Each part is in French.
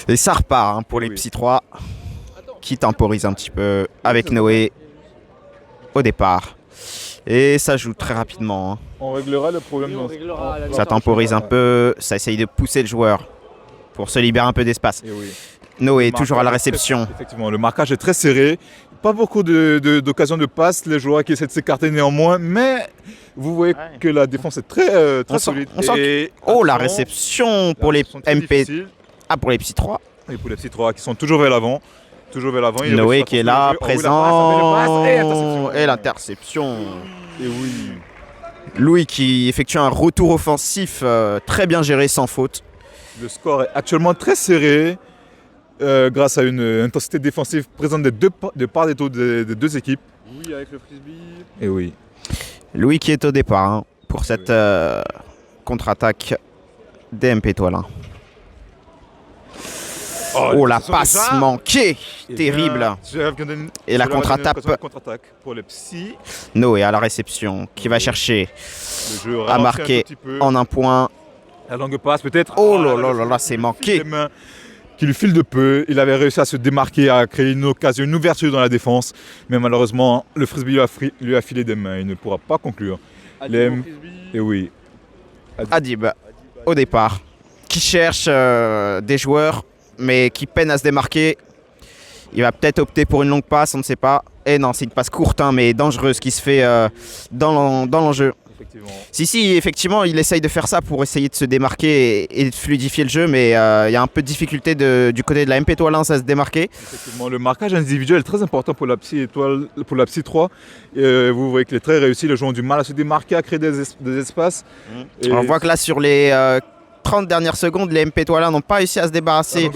Et ça repart hein, pour les Oui. Psy 3 qui temporisent un petit peu avec Noé au départ. Et ça joue très rapidement. Hein. On réglera le problème dans Ça temporise un peu, ça essaye de pousser le joueur pour se libérer un peu d'espace. Et oui. Noé Le toujours à la marquage est réception. Effectivement, le marquage est très serré. Pas beaucoup d'occasions de passe, les joueurs qui essaient de s'écarter néanmoins, mais vous voyez que la défense est très, très solide. On sent Et Oh, la attention, réception pour la les réception très MP. difficile. Ah, pour les Psy 3. Et pour les Psy 3 qui sont toujours vers l'avant. Toujours vers l'avant. Il Noé réussit à qui est construire là, le jeu. présent. Et interception. Et l'interception. Et oui. Louis qui effectue un retour offensif très bien géré, sans faute. Le score est actuellement très serré grâce à une intensité défensive présente de part et d'autre des deux équipes. Oui, avec le frisbee. Et oui. Louis qui est au départ hein, pour cette contre-attaque des MP Étoiles. Oh, la passe manquée, terrible. Et la contre-attaque. Pour les Psy. Noé à la réception qui va chercher Le jeu à marquer en un point. La longue passe peut-être. Oh là là là là, c'est manqué. Qui lui file de peu. Il avait réussi à se démarquer, à créer une occasion, une ouverture dans la défense. Mais malheureusement, le frisbee lui a filé des mains. Il ne pourra pas conclure. Et oui. Adib au départ qui cherche des joueurs mais qui peine à se démarquer. Il va peut-être opter pour une longue passe, on ne sait pas. Et non, c'est une passe courte hein, mais dangereuse qui se fait dans l'enjeu. Si, effectivement, il essaye de faire ça pour essayer de se démarquer et de fluidifier le jeu, mais il y a un peu de difficulté du côté de la MP Étoile 1 à se démarquer. Effectivement, le marquage individuel est très important pour la Psy Étoile, pour la Psy 3. Vous voyez qu'il est très réussi, les joueurs ont du mal à se démarquer, à créer des espaces. Et on voit que là, sur les 30 dernières secondes, les MP Étoile 1 n'ont pas réussi à se débarrasser.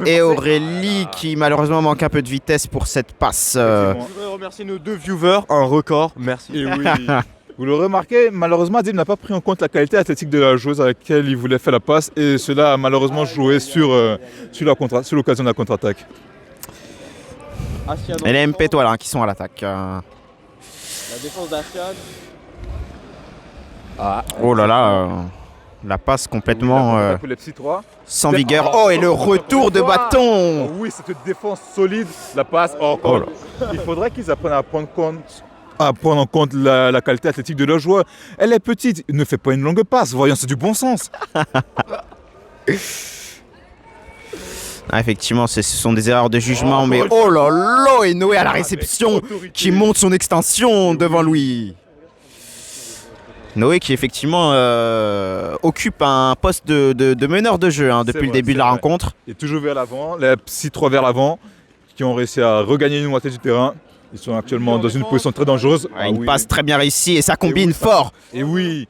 Et Aurélie qui malheureusement manque un peu de vitesse pour cette passe. Je voudrais remercier nos 2 viewers, un record, merci. Et oui. Vous le remarquez, malheureusement, Adib n'a pas pris en compte la qualité athlétique de la joueuse à laquelle il voulait faire la passe et cela a malheureusement joué sur l'occasion de la contre-attaque. Et les MP Étoile qui sont à l'attaque. La défense d'Asian. Oh là là, la passe complètement Pour les Psy 3. sans vigueur. Oh, et le retour de bâton. Oui, cette défense solide, la passe. Il faudrait qu'ils apprennent à prendre en compte la qualité athlétique de leur joueur. Elle est petite, ne fait pas une longue passe. Voyons, c'est du bon sens. Effectivement, ce sont des erreurs de jugement, mais oh là là, et Noé à la réception qui monte son extension devant Louis. Noé qui effectivement occupe un poste de meneur de jeu depuis le début de la rencontre. Et toujours vers l'avant, les Psy 3 vers l'avant, qui ont réussi à regagner une moitié du terrain. Ils sont actuellement dans une position très dangereuse. Une passe très bien réussie et ça combine fort. Et oui.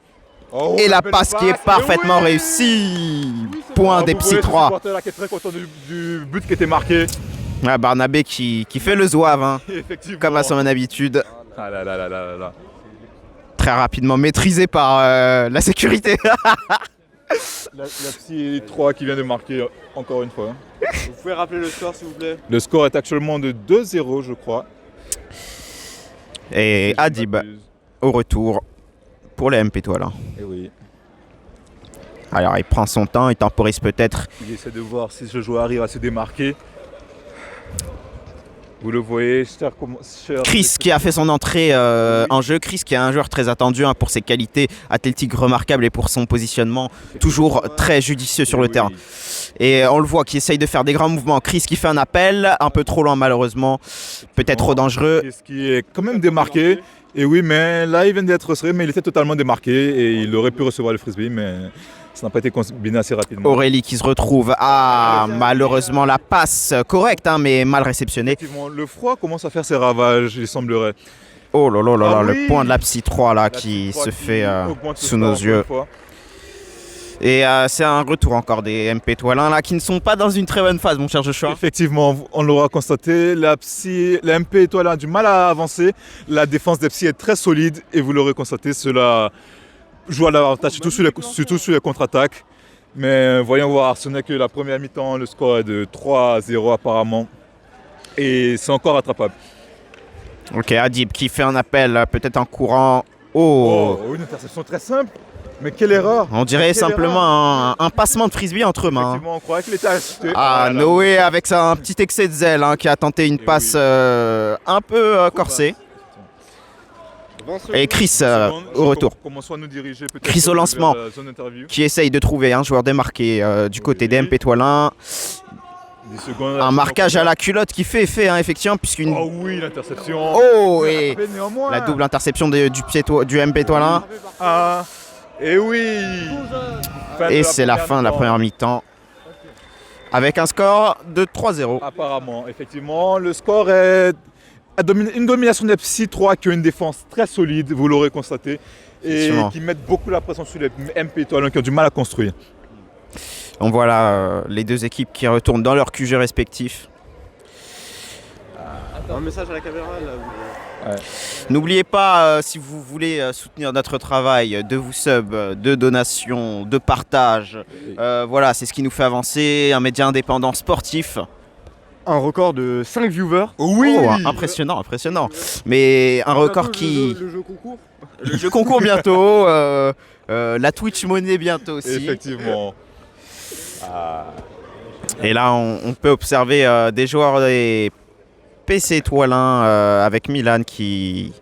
Et la passe qui est parfaitement réussie. Point des Psy 3. Le supporter là qui est très content du but qui était marqué. Barnabé qui fait le zouave, hein, comme à son habitude. Ah là là là là là. Très rapidement maîtrisé par la sécurité. La Psy 3 qui vient de marquer encore une fois. Vous pouvez rappeler le score s'il vous plaît? Le score est actuellement de 2-0 je crois. Et Adib au retour pour les MP Étoile. Et oui. Alors il prend son temps, il temporise peut-être. Il essaie de voir si ce joueur arrive à se démarquer. Vous le voyez, Chris qui a fait son entrée en jeu. Chris qui est un joueur très attendu pour ses qualités athlétiques remarquables et pour son positionnement toujours très judicieux sur le terrain. Et on le voit qui essaye de faire des grands mouvements. Chris qui fait un appel, un peu trop loin malheureusement, peut-être trop dangereux. Chris qui est quand même démarqué. Et oui, mais là il vient d'être resserré, mais il était totalement démarqué et il aurait pu recevoir le frisbee, mais ça n'a pas été combiné assez rapidement. Aurélie qui se retrouve malheureusement la passe correcte, mais mal réceptionnée. Le froid commence à faire ses ravages, il semblerait. Oh là là là, le point de la Psy 3 là qui se fait sous nos yeux. Et c'est un retour encore des MP Étoile 1 là qui ne sont pas dans une très bonne phase, mon cher Joshua. Effectivement, on l'aura constaté, la MP Étoile a du mal à avancer. La défense des Psy est très solide et vous l'aurez constaté, cela joue à l'avantage, surtout sur les contre-attaques. Mais voyons voir, ce n'est que la première mi-temps, le score est de 3-0 apparemment. Et c'est encore rattrapable. Ok, Adib qui fait un appel peut-être en courant. Oh, une interception très simple. Mais quelle erreur! On dirait Quelle simplement un passement de frisbee entre mains. Effectivement, on croyait qu'il était assisté. Ah, Voilà. Noé avec un petit excès de zèle qui a tenté une passe un peu corsée. Et Chris Seconde, au retour, Commençons à nous diriger peut-être Chris au lancement. vers la zone interview. qui essaye de trouver un joueur démarqué du côté des MP Toilin. 10 secondes, Un marquage à la culotte qui fait effet, effectivement, puisqu'une. Oh oui, l'interception. Oh, et Mais néanmoins. la double interception du MP Toilin. Ah, et oui. Fin de Et la c'est la première fin de la mi-temps. première mi-temps. Avec un score de 3-0. Apparemment, effectivement, le score est une domination des Psy 3 qui ont une défense très solide, vous l'aurez constaté, et Effectivement. qui mettent beaucoup la pression sur les MP Toilon qui ont du mal à construire. On voit là les deux équipes qui retournent dans leurs QG respectifs. Un message à la caméra là. N'oubliez pas, si vous voulez soutenir notre travail, de vous sub, de donation, de partage. Voilà, c'est ce qui nous fait avancer. Un média indépendant sportif. Un record de 5 viewers. Oui. Oh, impressionnant, impressionnant. Mais un record qui... Le jeu concours. Le jeu concours bientôt. La Twitch monnaie bientôt aussi. Effectivement. Et là, on peut observer des joueurs des PC Toilin avec Milan qui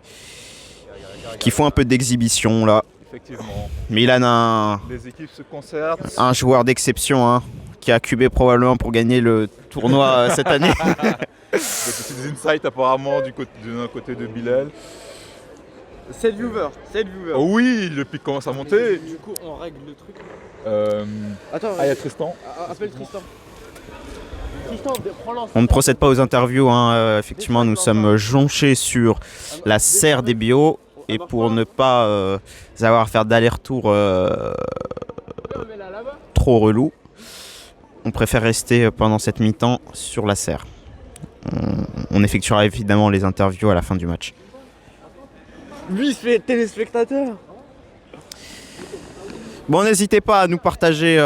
font un peu d'exhibition là. Effectivement. Milan, Les équipes se concertent. un joueur d'exception qui a cubé probablement pour gagner le tournoi cette année. Des petits insights apparemment d'un côté de Bilal. 7 viewers. 7 viewers. Oh oui, le pic commence à monter. Du coup, on règle le truc. Attends, il y a Tristan. Appelle Tristan. Tristan, prends l'ensemble. On ne procède pas aux interviews. Effectivement, nous sommes jonchés sur la serre des bio. Et pour ne pas avoir à faire d'aller-retour trop relou, on préfère rester pendant cette mi-temps sur la serre. On effectuera évidemment les interviews à la fin du match. Lui, il se fait téléspectateur. Bon, n'hésitez pas à nous partager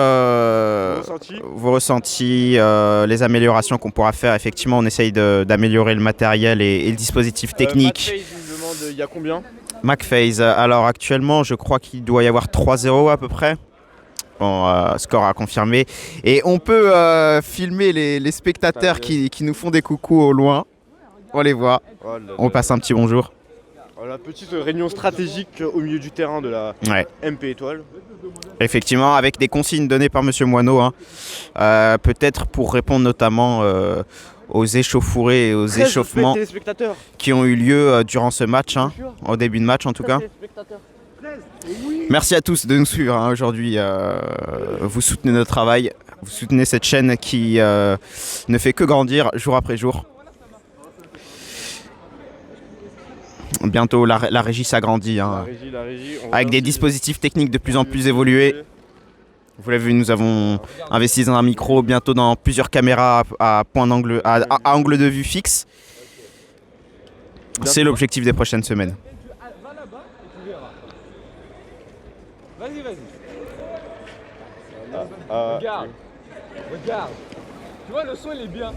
vos ressentis, les améliorations qu'on pourra faire. Effectivement, on essaye d'améliorer le matériel et le dispositif technique. Matt Faze, il me demande, il y a combien? McFaze, alors actuellement, je crois qu'il doit y avoir 3-0 à peu près. Bon, score à confirmer. Et on peut filmer les spectateurs qui nous font des coucous au loin. On les voit. Oh là On là. passe un petit bonjour. Voilà, petite réunion stratégique au milieu du terrain de la Ouais. MP Étoile. Effectivement, avec des consignes données par Monsieur Moineau, peut-être pour répondre notamment aux échauffourées et aux 13 échauffements téléspectateurs. qui ont eu lieu durant ce match, au début de match en tout cas. Merci à tous de nous suivre aujourd'hui. Vous soutenez notre travail, vous soutenez cette chaîne qui ne fait que grandir jour après jour. Bientôt, la régie s'agrandit. La régie. On Avec des remercie dispositifs techniques de plus en plus évolués. Vous l'avez vu, nous avons investi dans un micro, bientôt dans plusieurs caméras à angle de vue fixe. C'est l'objectif des prochaines semaines. Regarde. Tu vois, le son il est bien.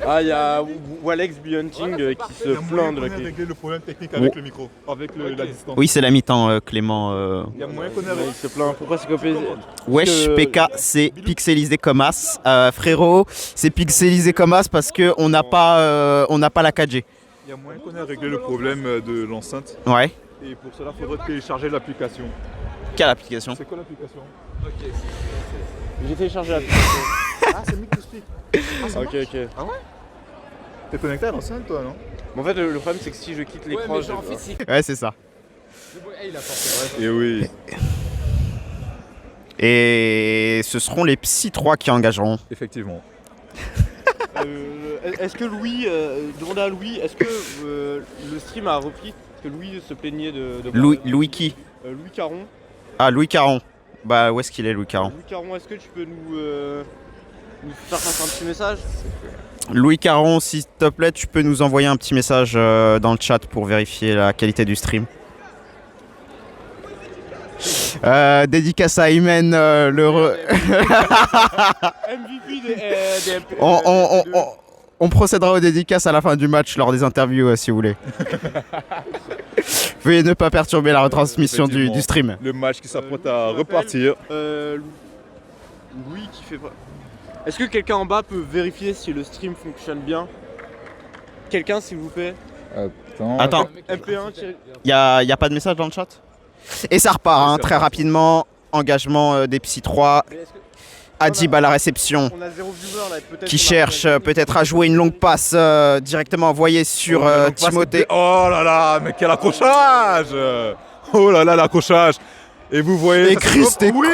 Ah, il y a Walex Beyonting qui se plaint de la qualité. régler le problème technique avec le micro, avec la distance. Oui, c'est la mi-temps, Clément. Il y a moyen qu'on ait Il se plaint. Pourquoi c'est copié? Wesh, PK, c'est pixelisé comme as. Frérot, c'est pixelisé comme as parce qu'on n'a pas la 4G. Il y a moyen qu'on ait réglé le problème de l'enceinte. Ouais. Et pour cela, il faudrait télécharger l'application. Quelle application? C'est quoi l'application? J'ai téléchargé l'application. Ah, c'est Mic to Speak. Ok. T'es connecté à l'enceinte, toi, non? En fait, le problème c'est que si je quitte l'écran, mais je genre, en vais fait, pas. c'est. Ouais, c'est ça. Il a forcé. Et oui. Et ce seront les Psy 3 qui engageront. Effectivement. Est-ce que Louis, demandez à Louis, est-ce que le stream a repris? Parce que Louis se plaignait de Louis qui? Louis Caron. Ah, Louis Caron. Bah, où est-ce qu'il est, Louis Caron? Louis Caron, est-ce que tu peux nous faire passer un petit message? Louis Caron, s'il te plaît, tu peux nous envoyer un petit message dans le chat pour vérifier la qualité du stream. Dédicace à Imen, MVP des MP. on procédera aux dédicaces à la fin du match lors des interviews si vous voulez. Veuillez ne pas perturber la retransmission du effectivement. stream. Le match qui s'apprête Louis à qui m'appelle. repartir. Louis qui fait pas. Est-ce que quelqu'un en bas peut vérifier si le stream fonctionne bien? Quelqu'un s'il vous plaît. Attends, MP1 y a pas de message dans le chat? Et ça repart hein, très rapidement. Engagement des Psy 3. Mais est-ce que- Adib à la réception. On a 0 viewer là, peut-être. Qui qu'on a- cherche peut-être à jouer une longue passe directement envoyée sur Timothée. Oh là là, mais quel accrochage! Oh là là, l'accrochage! Et vous voyez. Et ça, Chris, c'est- t'es oui!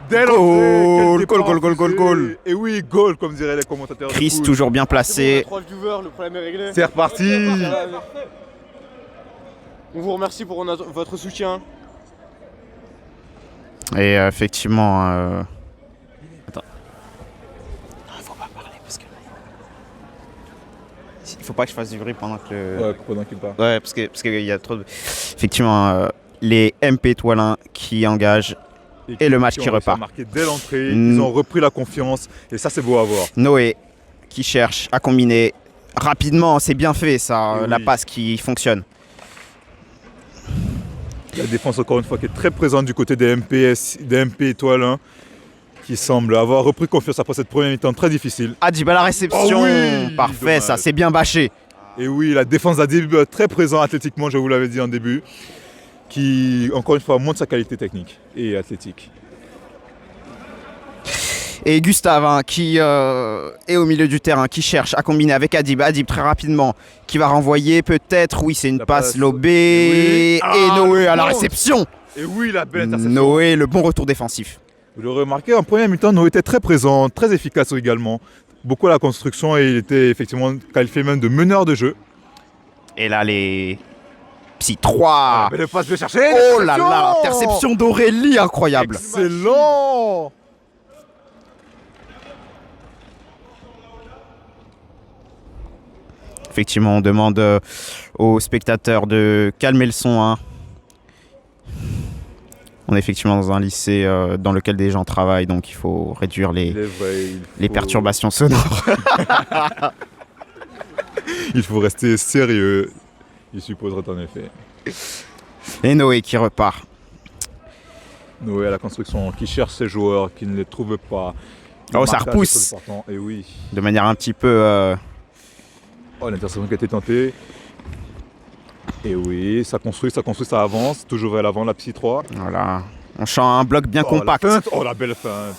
Dès Goal, l'entrée, quel goal, départ goal, goal, refusé. goal. Et oui, goal, comme diraient les commentateurs. de Chris foot. toujours bien C'est bon, on a placé. 3 viewers, le problème est réglé. C'est reparti! On vous remercie pour votre soutien. Et effectivement. Attends. Faut pas parler parce que. Il faut pas que je fasse du bruit pendant que le. Ouais, pendant qu'il part. Ouais, parce qu'il y a trop de. Effectivement, les MP Toilin qui engagent. Et le match qui ont réussi à repart. marquer dès l'entrée, Mm. ils ont repris la confiance et ça c'est beau à voir. Noé qui cherche à combiner rapidement. C'est bien fait ça, Et la oui. passe qui fonctionne. La défense encore une fois qui est très présente du côté des MP étoiles hein, qui semble avoir repris confiance après cette première mi-temps très difficile. Adib à la réception. Oh oui, Parfait, dommage. ça c'est bien bâché. Et oui, la défense d'Adib très présent athlétiquement, je vous l'avais dit en début, qui encore une fois montre sa qualité technique et athlétique. Et Gustave hein, qui est au milieu du terrain, qui cherche à combiner avec Adib. Adib très rapidement, qui va renvoyer peut-être. Oui, c'est une La passe passe. lobée. Oui. Ah, Et Noé le à la contre. réception. Et oui, la belle interception. Noé, le bon retour défensif. Vous l'aurez remarqué, en première mi-temps, Noé était très présent, très efficace également. Beaucoup à la construction et il était effectivement qualifié même de meneur de jeu. Et là, les Psy 3. Belle passe de chercher. Oh là là, interception d'Aurélie, incroyable. Excellent. Effectivement, on demande aux spectateurs de calmer le son. Hein. On est effectivement dans un lycée dans lequel des gens travaillent, donc il faut réduire Il est vrai, les perturbations sonores. Il faut rester sérieux, il supposerait en effet. Et Noé qui repart. Noé à la construction, qui cherche ses joueurs, qui ne les trouve pas. Oh, ça Marquage repousse. très important. Et oui. De manière un petit peu... Oh, l'interception qui a été tentée. Et oui, ça construit, ça avance. Toujours vers l'avant, la Psy 3. voilà. On chante un bloc bien compact. La feinte. Oh, la belle feinte.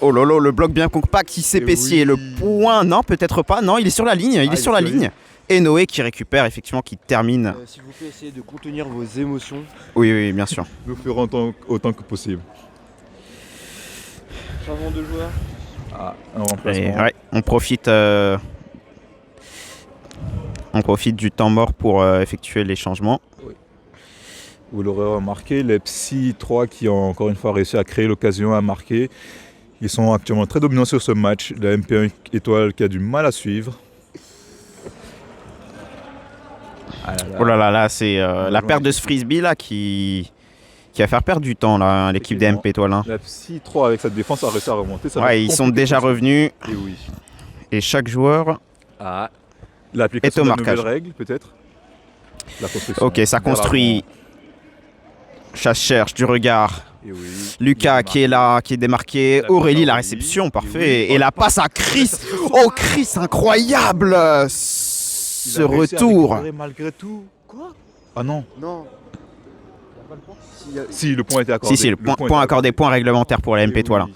Oh lolo, le bloc bien compact qui s'épaissit. oui. Et le point, non, peut-être pas. Non, il est sur la ligne. Il est sur la ligne. Et Noé qui récupère, effectivement, qui termine. S'il vous plaît, essayez de contenir vos émotions. Oui, oui, bien sûr. Nous ferons autant que possible. Changement de joueur. Ah, un Et, remplacement. ouais, on profite du temps mort pour effectuer les changements. Vous l'aurez remarqué, les Psy 3 qui ont encore une fois réussi à créer l'occasion à marquer, ils sont actuellement très dominants sur ce match. La MP1 étoile qui a du mal à suivre. Ah là là. Oh là là, là, c'est la perte de ce frisbee là qui va faire perdre du temps là, à l'équipe des Effectivement. MP Toile. Hein. La Psy 3 avec cette défense a réussi à remonter. Ça va Ouais, être ils sont compliqué déjà pour ça. revenus Et oui. et chaque joueur. Ah. L'application Est au de marquage. nouvelles règles peut-être. La construction. Ok, ça vers construit. Chasse cherche du regard. l'avant. Et oui. Lucas qui est là, qui est démarqué. La Aurélie, la Aurélie. réception, Et parfait. oui. Et la passe à Chris. Oh, Chris, incroyable Il ce a réussi à retour. récupérer malgré tout. Quoi? Ah non. Non. Si, le point était accordé. Si, le point accordé, point réglementaire pour la MP Et Toile. oui.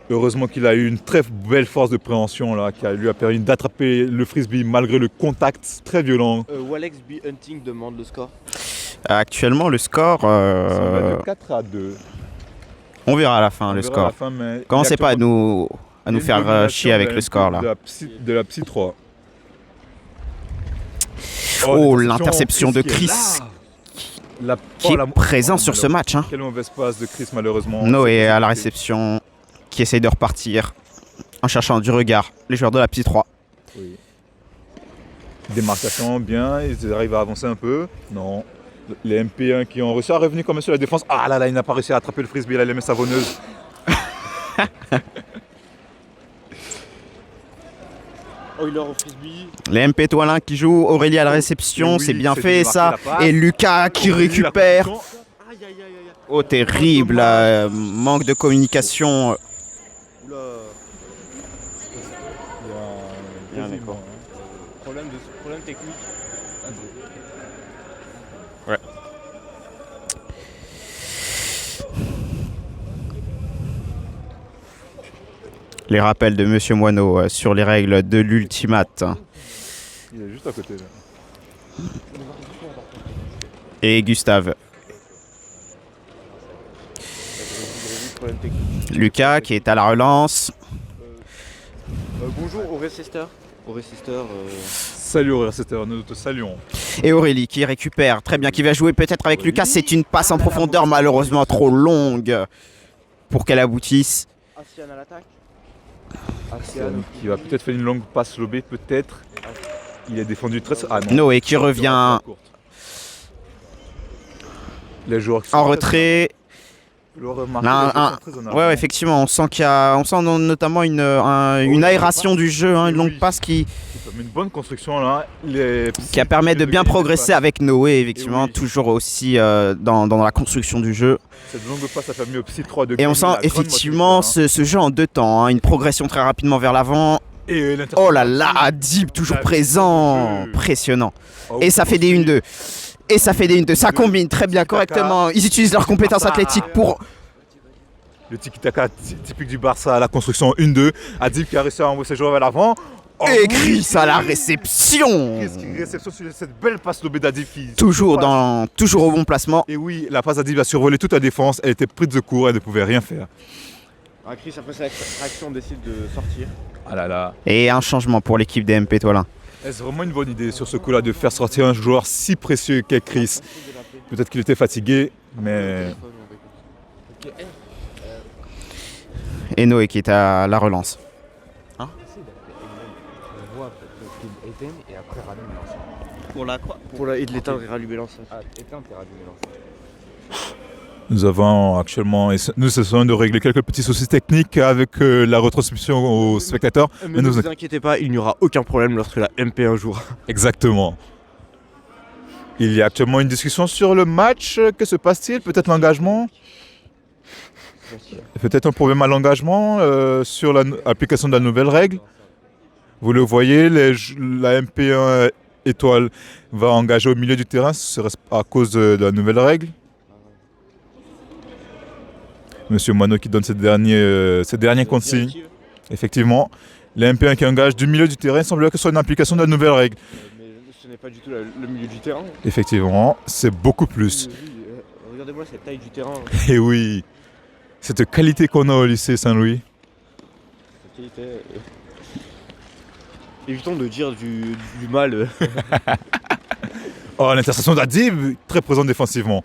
Heureusement qu'il a eu une très belle force de préhension là, qui lui a permis d'attraper le frisbee malgré le contact très violent. Walex B. Hunting demande le score. Actuellement, le score, Ça va de 4 à 2. on verra à la fin On le verra à score. la fin, mais Commencez il y a pas à nous il y a une faire domination chier avec le score là. De la Psy 3. Oh, l'interception de Chris qui est présent sur ce match. Hein. Quelle mauvaise passe de Chris malheureusement. Noé à la réception qui essaye de repartir en cherchant du regard les joueurs de la petite 3. Oui. Démarcation bien, ils arrivent à avancer un peu. Non. Les MP1 qui ont réussi à revenir quand même sur la défense. Ah là là, il n'a pas réussi à attraper le frisbee, il a les mains savonneuses. Euler au frisbee. Les MP Toilin qui jouent, Aurélie à la réception, Oui, c'est bien c'est fait démarqué ça. la passe. Et Lucas qui Aurélie, la récupère. construction. Aïe aïe aïe aïe. Oh terrible, manque de communication. Oula. Il y a un d'accord. Problème technique. Les rappels de Monsieur Moineau sur les règles de l'ultimate. Il est juste à côté là. Et Gustave. Problème technique. Lucas qui est à la relance. Bonjour Auré Sister. Auré Sister. Salut Aurélien, nous te saluons. Et Aurélie qui récupère très bien, qui va jouer peut-être avec Lucas. C'est une passe en profondeur malheureusement trop longue pour qu'elle aboutisse. Asian à l'attaque. Qui va peut-être faire une longue passe lobée, peut-être. Il est défendu très... Ah non. Noé qui revient Les joueurs qui sont en très- retrait. Le remarqué, Là, les joueurs sont très en avant. Ouais, effectivement, on sent on sent notamment une aération du jeu, une longue passe qui Comme une bonne construction là. permet de bien progresser avec Noé, effectivement, Et oui. toujours aussi dans la construction du jeu. Cette longue passe a permis au Psy 3 de Et on gagner sent la grande effectivement moitié du ce jeu en deux temps, une progression très rapidement vers l'avant. terrain. Et l'interception. Oh là là, Adib toujours La présent, vitesse de jeu. impressionnant. Oh, Et ça fait des 1-2. Et ça fait des 1-2. Ça combine très bien, Tiki-taka. correctement. Ils utilisent leurs compétences athlétiques pour. Le tiki-taka typique du Barça, la construction 1-2. Adib qui a réussi à envoyer ses joueurs vers l'avant. Oh, Et oui. Chris à la réception. Qu'est-ce qui réception sur cette belle passe lobée d'Adib qui... Toujours au bon placement. Et oui, la passe d'Adib a survolé toute la défense. Elle était prise de court, elle ne pouvait rien faire. Ah, Chris, après sa réaction, décide de sortir. Ah là là. Et un changement pour l'équipe des MP Toilin. Est-ce vraiment une bonne idée sur ce coup-là de faire sortir un joueur si précieux qu'est Chris? Peut-être qu'il était fatigué, mais Et Noé qui est à la relance. Pour et de l'éteindre et rallumer l'enceinte. nous avons actuellement, nous essayons de régler quelques petits soucis techniques avec la retransmission aux spectateurs. Mais ne vous inquiétez pas, il n'y aura aucun problème lorsque la MP1 jouera. Exactement. Il y a actuellement une discussion sur le match. Que se passe-t-il? Peut-être l'engagement? Peut-être un problème à l'engagement sur l'application de la nouvelle règle. Vous le voyez, la MP1 étoile va engager au milieu du terrain, ce serait à cause de la nouvelle règle. Monsieur Moineau qui donne ces derniers consignes. Effectivement, la MP1 qui engage du milieu du terrain, il semblerait que ce soit une application de la nouvelle règle. Mais ce n'est pas du tout le milieu du terrain. Effectivement, c'est beaucoup plus. Regardez-moi cette taille du terrain. Et oui, cette qualité qu'on a au lycée Saint-Louis. Cette qualité. Évitons de dire du mal. Oh, l'interception d'Adib, très présente défensivement.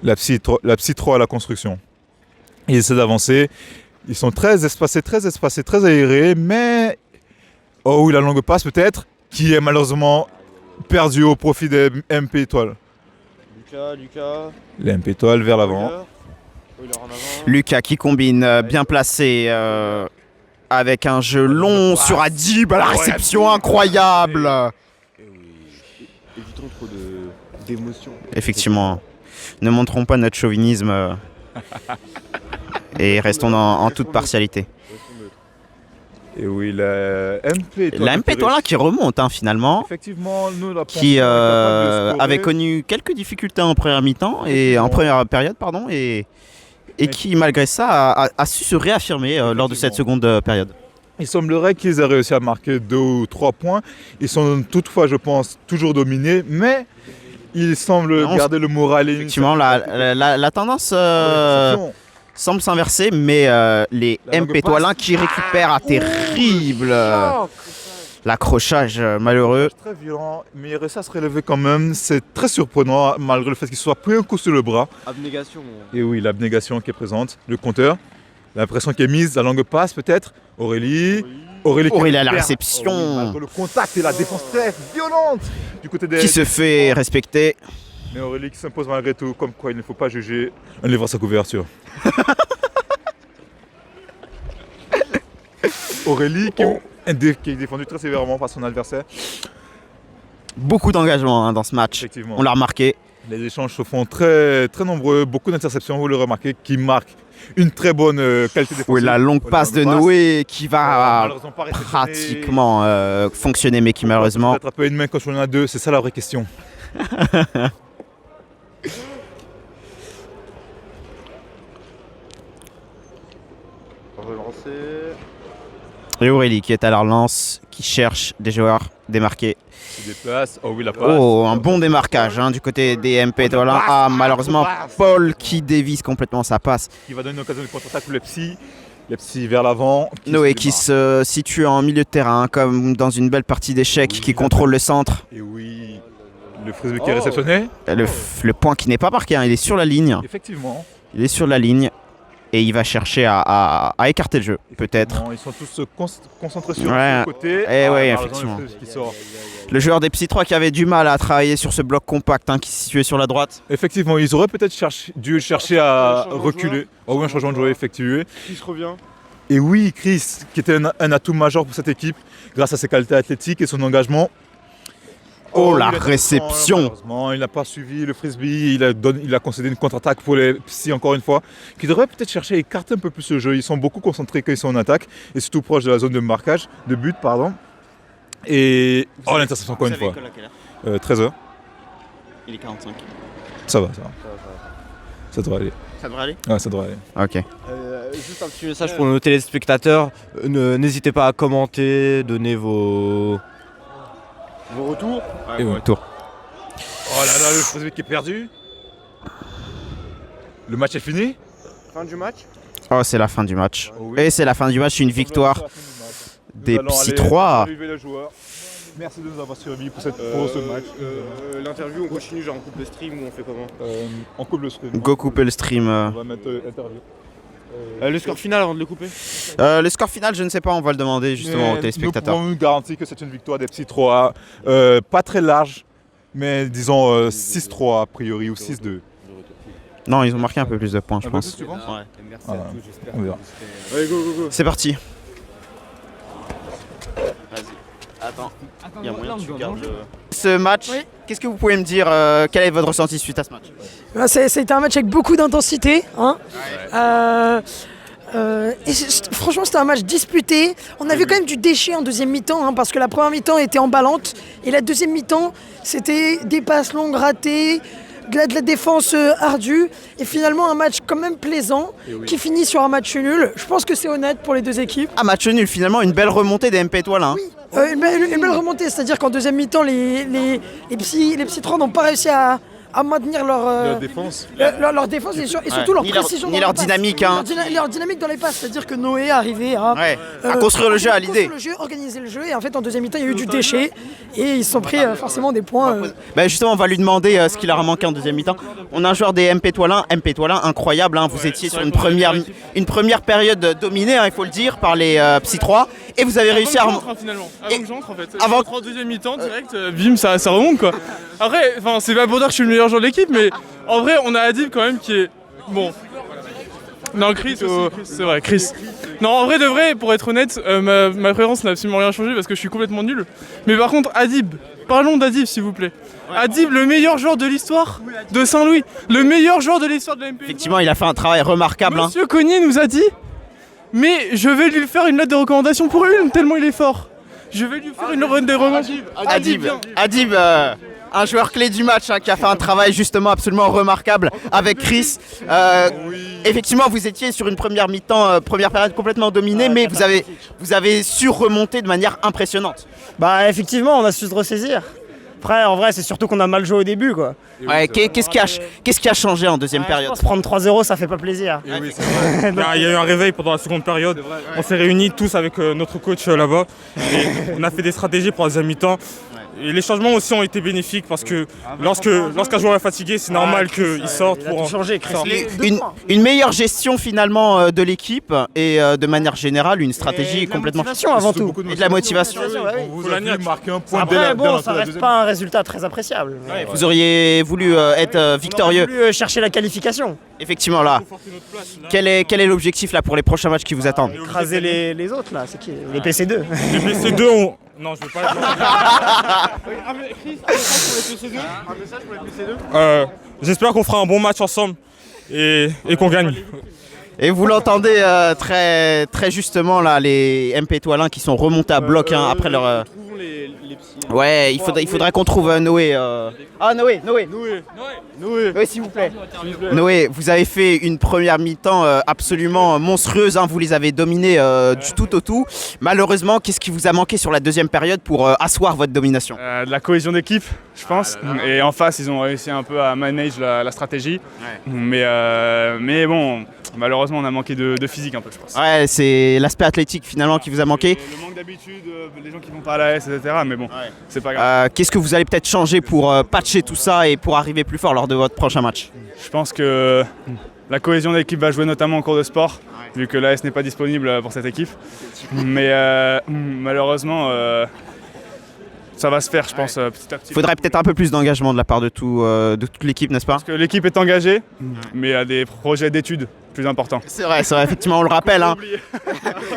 La psy 3 à la construction. Ils essaient d'avancer. Ils sont très espacés, très aérés, mais... Oh oui, la longue passe peut-être, qui est malheureusement perdue au profit des MP étoiles. Lucas. Les MP étoiles vers l'avant. Euler en avant. Lucas qui combine bien placé avec un jeu long sur Adib à la réception incroyable. Évitons trop d'émotions. Effectivement, ne montrons pas notre chauvinisme et restons en toute partialité. Et oui, la MP étoile. La MP Toilin qui remonte finalement, Effectivement, nous, la qui est capable de scorer. avait connu quelques difficultés en première mi-temps et en première période et qui malgré ça a su se réaffirmer lors de cette seconde période. Il semblerait qu'ils aient réussi à marquer 2 ou 3 points. Ils sont toutefois, je pense, toujours dominés, mais ils semblent garder le moral. Effectivement, la tendance semble s'inverser, mais les MP Toilin qui récupèrent à terrible l'accrochage malheureux. Très violent, mais il réussit à se relever quand même. C'est très surprenant, malgré le fait qu'il soit pris un coup sur le bras. Abnégation. Et oui, l'abnégation qui est présente, le compteur. L'impression qui est mise, la longue passe peut-être. Aurélie à la réception. Malgré le contact et la défense très violente du côté des... Qui se fait respecter. Mais Aurélie qui s'impose malgré tout, comme quoi il ne faut pas juger un livre à sa couverture. Aurélie qui... qui est défendu très sévèrement par son adversaire. Beaucoup d'engagement hein, dans ce match. Effectivement. On l'a remarqué. Les échanges se font très, très nombreux, beaucoup d'interceptions, vous le remarquez, qui marquent une très bonne qualité défensive. Oui, la longue passe de Noé qui va Malheureusement pas réceptionner. pratiquement fonctionner, mais qui malheureusement... Peut-être un peu une main quand on en a deux, c'est ça la vraie question. Et Aurélie qui est à la relance, qui cherche des joueurs démarqués. Il se déplace, oh oui la passe. Oh, un bon démarquage hein, du côté des MP Étoilins. Ah, malheureusement, Paul qui dévisse complètement sa passe. Qui va donner une occasion de contre-attaque pour les petits vers l'avant. Noé qui se situe en milieu de terrain, comme dans une belle partie d'échecs, qui contrôle le centre. Et oui, le frisbee qui est réceptionné. Le point qui n'est pas marqué, hein, il est sur la ligne. Effectivement. Il est sur la ligne. Et il va chercher à écarter le jeu, peut-être. Ils sont tous concentrés sur Ouais. le côté. Eh ouais, malheureusement, effectivement. le frisbee qui sort. Le joueur des Psy 3 qui avait du mal à travailler sur ce bloc compact hein, qui se situait sur la droite. Effectivement, ils auraient peut-être dû chercher à reculer. Oh oui, un changement de joueur effectué. Chris revient. Et oui, Chris, qui était un atout majeur pour cette équipe, grâce à ses qualités athlétiques et son engagement. Oh, la il a réception. Malheureusement, il n'a pas suivi le frisbee, il a concédé une contre-attaque pour les Psy encore une fois, qui devrait peut-être chercher à écarter un peu plus le jeu. Ils sont beaucoup concentrés quand ils sont en attaque, et surtout proche de la zone de marquage, de but, pardon. Et... Oh, l'interception encore une fois. 13h. Il est 45. Ça va. Ça devrait aller. Ça devrait aller? Ouais, ça devrait aller. Ok. Juste un petit message pour nos téléspectateurs. N'hésitez pas à commenter, donner vos retours. Et ouais. Tour. Oh là là, le frisbee qui est perdu. Le match est fini. Fin du match. Oh, c'est la fin du match. Oh oui. Et c'est la fin du match, une victoire des Psy 3. Merci de nous avoir suivis pour ce match. L'interview, on continue, genre on coupe le stream ou on fait comment? On coupe le stream. Go couper le stream. On va mettre interview. Le score final avant de le couper? Le score final, je ne sais pas, on va le demander justement aux téléspectateurs. Nous pouvons garantir que c'est une victoire des Psy 3. Pas très large, mais disons 6-3 a priori ou 6-2. Non, ils ont marqué un peu plus de points, je pense. Tu penses? Ouais. Merci Voilà. à tous, j'espère. On verra. Allez, go. C'est parti. Vas-y. Attends. Attends, Il y a moyen là, que on tu doit gardes manger. ce match. Oui. Qu'est-ce que vous pouvez me dire quel est votre ressenti suite à ce match? C'était un match avec beaucoup d'intensité. Hein. Franchement, c'était un match disputé. On a vu quand même du déchet en deuxième mi-temps, hein, parce que la première mi-temps était emballante. Et la deuxième mi-temps, c'était des passes longues ratées, de la défense ardue. Et finalement, un match quand même plaisant, qui finit sur un match nul. Je pense que c'est honnête pour les deux équipes. Ah, match nul, finalement, une belle remontée des MP Étoilins. Une belle remontée, c'est-à-dire qu'en deuxième mi-temps, les Psy 3 n'ont pas réussi à maintenir leur défense. leur défense et surtout leur Ni leur- précision ni dans leur les passes. dynamique, hein. Leur dynamique dans les passes, c'est-à-dire que Noé arrivait à, À construire le jeu, à l'idée. construire le jeu, organiser le jeu, et en fait en deuxième mi-temps il y a eu du déchet et ils se sont pris forcément des points. Bah justement, on va lui demander ce qu'il a manqué en deuxième mi-temps. On a un joueur des MP Étoilins, incroyable. Hein. Vous étiez sur une première période dominée, hein, il faut le dire, par les Psy 3. Et vous avez réussi à Avant que finalement. Avant Et- que j'entre en fait. avant- J'entre en deuxième mi-temps direct, bim, ça remonte quoi. Après, enfin, c'est pas pour dire que je suis le meilleur joueur de l'équipe, mais en vrai, on a Adib quand même qui est bon. Non, Chris aussi, c'est vrai, Chris. Non, en vrai de vrai, pour être honnête, ma préférence n'a absolument rien changé parce que je suis complètement nul. Mais par contre, Adib, parlons d'Adib s'il vous plaît. Adib, le meilleur joueur de l'histoire de Saint-Louis, le meilleur joueur de l'histoire de la MP. Effectivement, il a fait un travail remarquable. Hein. Monsieur Cognier nous a dit, mais je vais lui faire une lettre de recommandation pour une, tellement il est fort. Je vais lui faire une lettre de recommandation. Adib, un joueur clé du match hein, qui a fait un travail justement absolument remarquable avec Chris. Effectivement, vous étiez sur une première mi-temps, première période complètement dominée, mais vous avez su remonter de manière impressionnante. Bah effectivement, on a su se ressaisir. Après, en vrai, c'est surtout qu'on a mal joué au début, quoi. Ouais, qu'est-ce qui a changé en deuxième Je période? pense prendre 3-0, ça fait pas plaisir. Il y a eu un réveil pendant la seconde période. On s'est réunis tous avec notre coach là-bas. Et on a fait des stratégies pour la deuxième mi-temps. Et les changements aussi ont été bénéfiques parce que lorsqu'un joueur est fatigué, c'est normal qu'il sorte Il a pour tout changé, Chris. Une meilleure gestion finalement de l'équipe et de manière générale une stratégie complètement avant tout. et de la motivation. Vous avez marqué un point Après, bon, ça reste pas un résultat très appréciable. Vous auriez voulu être victorieux. On aurait voulu chercher la qualification. Effectivement là. Quel est l'objectif là pour les prochains matchs qui vous attendent? Écraser les autres là, c'est qui? Les PC2. les PC2 ont... Non, je veux pas... J'espère qu'on fera un bon match ensemble et qu'on gagne. Et vous l'entendez très, très justement là, les MP Toilin qui sont remontés à bloc après leur... Ouais, il faudrait qu'on trouve Noé. Ah Noé, s'il vous plaît. Noé, vous avez fait une première mi-temps absolument monstrueuse, hein, vous les avez dominés du tout au tout. Malheureusement, qu'est-ce qui vous a manqué sur la deuxième période pour asseoir votre domination? De la cohésion d'équipe, je pense. Et en face, ils ont réussi un peu à manager la stratégie. Mais bon, malheureusement, on a manqué de physique un peu, je pense. Ouais, c'est l'aspect athlétique finalement qui vous a manqué. Et le manque d'habitude, les gens qui vont pas à la S, etc. Mais bon, c'est pas grave. Qu'est-ce que vous allez peut-être changer pour patcher tout ça et pour arriver plus fort lors de votre prochain match? Je pense que la cohésion d'équipe va jouer notamment en cours de sport, vu que l'AS n'est pas disponible pour cette équipe. Mais malheureusement, ça va se faire, je pense, petit à petit. Il faudrait peut-être un peu plus d'engagement de la part de toute l'équipe, n'est-ce pas? Parce que l'équipe est engagée, mais il y a des projets d'études plus importants. C'est vrai, effectivement, on le rappelle. Hein.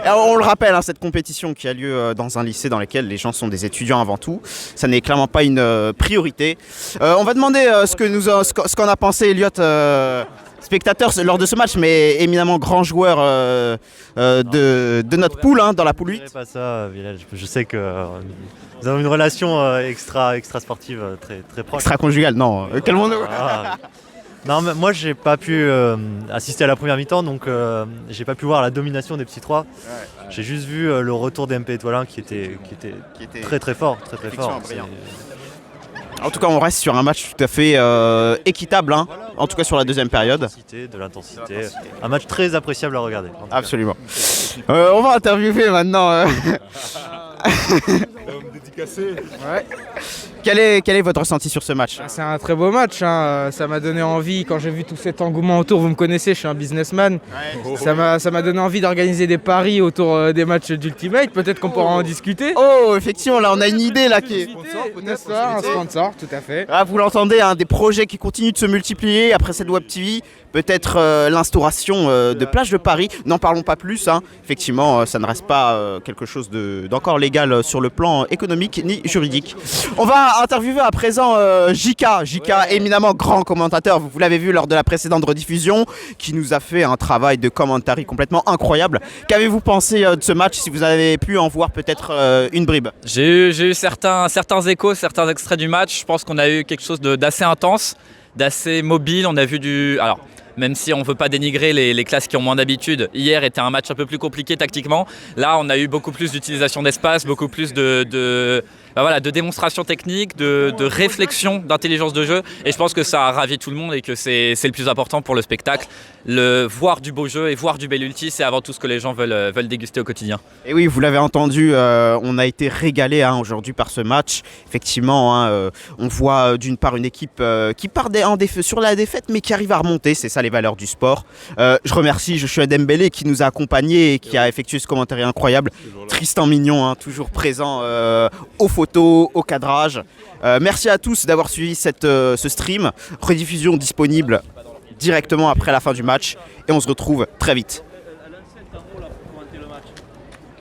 On le rappelle, hein, cette compétition qui a lieu dans un lycée dans lequel les gens sont des étudiants avant tout. Ça n'est clairement pas une priorité. On va demander ce qu'en a pensé Elliot, spectateur lors de ce match, mais éminemment grand joueur de notre poule, hein, dans la poule 8. Je ne dirais pas ça, Village. Je sais que nous avons une relation extra sportive très proche. Extra-conjugale, non. Calmons-nous. Non, mais moi j'ai pas pu assister à la première mi-temps, donc j'ai pas pu voir la domination des petits 3. J'ai juste vu le retour des MP Étoilin qui était très fort, très fort. En tout cas, on reste sur un match tout à fait équitable, hein, en tout cas sur la deuxième période. De l'intensité. Un match très appréciable à regarder. Absolument. On va interviewer maintenant. Dédicacé. Ouais. Quel est votre ressenti sur ce match? C'est un très beau match, hein. Ça m'a donné envie, quand j'ai vu tout cet engouement autour, vous me connaissez, je suis un businessman. Ça m'a donné envie d'organiser des paris autour des matchs d'Ultimate, peut-être qu'on pourra en discuter. Oh, effectivement, là on a une idée là qui est... N'est-ce pas, un sponsor, tout à fait. Ah, vous l'entendez, hein, des projets qui continuent de se multiplier après cette Web TV, peut-être l'instauration de plages de paris. N'en parlons pas plus, hein. Effectivement, ça ne reste pas quelque chose d'encore légal sur le plan économique ni juridique. On va interviewer à présent JK, éminemment grand commentateur, vous l'avez vu lors de la précédente rediffusion, qui nous a fait un travail de commentary complètement incroyable. Qu'avez-vous pensé de ce match, si vous avez pu en voir peut-être une bribe? J'ai eu certains échos, certains extraits du match. Je pense qu'on a eu quelque chose d'assez intense, d'assez mobile. On a vu du... Alors, même si on ne veut pas dénigrer les classes qui ont moins d'habitude, hier était un match un peu plus compliqué tactiquement. Là, on a eu beaucoup plus d'utilisation d'espace, beaucoup plus de démonstration technique, de réflexion, d'intelligence de jeu. Et je pense que ça a ravi tout le monde et que c'est le plus important pour le spectacle. Voir du beau jeu et voir du bel ulti, c'est avant tout ce que les gens veulent déguster au quotidien. Et oui, vous l'avez entendu, on a été régalé aujourd'hui par ce match. Effectivement, on voit d'une part une équipe qui part sur la défaite, mais qui arrive à remonter. C'est ça les valeurs du sport. Je remercie Joshua Dembélé qui nous a accompagnés et qui a effectué ce commentaire incroyable. Tristan Mignon, toujours présent aux photos, au cadrage. Merci à tous d'avoir suivi ce stream. Rediffusion disponible directement après la fin du match. Et on se retrouve très vite.